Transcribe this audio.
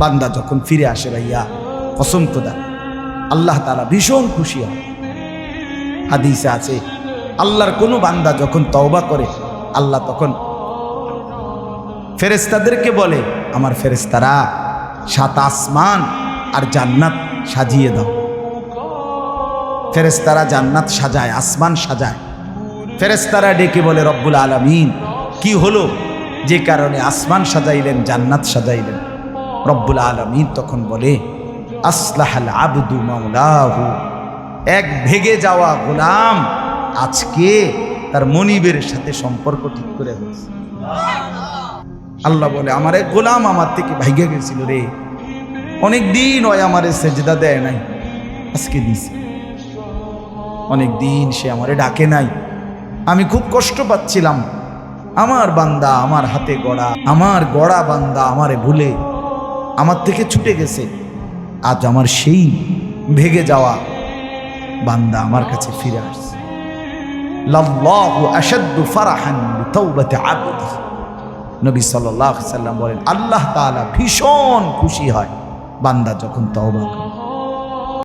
বান্দা যখন ফিরে আসে ভাইয়া, কসম খোদা আল্লাহ তাআলা ভীষণ খুশি হয়। হাদিসে আছে আল্লাহর কোনো বান্দা যখন তওবা করে, আল্লাহ তখন ফেরেশতাদেরকে বলে, আমার ফেরেশতারা 7 আসমান আর জান্নাত সাজিয়ে দাও। ফেরেশতারা জান্নাত সাজায়, আসমান সাজায়। ফেরেশতারা ডেকে বলে, রব্বুল আলামিন কি হলো যে কারণে আসমান সাজাইলেন, জান্নাত সাজাইলেন? রব্বুল আলামিন তখন বলে, আসলাহাল আবদু মাওলাহু, এক ভেগে যাওয়া গোলাম আজকে তার মনিবের সাথে সম্পর্ক ঠিক করে ফেলছে। আল্লাহ বলে, আমার এক গোলাম আমার থেকে ভাইগে গেছিল রে, অনেকদিন ওই আমারে সেজদা দেয় নাই, আজকে দিছে। অনেকদিন সে আমারে ডাকে নাই, আমি খুব কষ্ট পাচ্ছিলাম। আমার বান্দা আমার হাতে গড়া, আমার গড়া বান্দা আমারে ভুলে আমার থেকে ছুটে গেছে। আজ আমার সেই ভেগে যাওয়া বান্দা আমার কাছে ফিরে আসছে। লাল্লাহু আশাদ্দু ফারাহান বিতাওবাতি আবদি, নবী সাল্লাল্লাহু আলাইহি ওয়াসাল্লাম বলেন, আল্লাহ তাআলা ভীষণ খুশি হয় বান্দা যখন তওবা করে।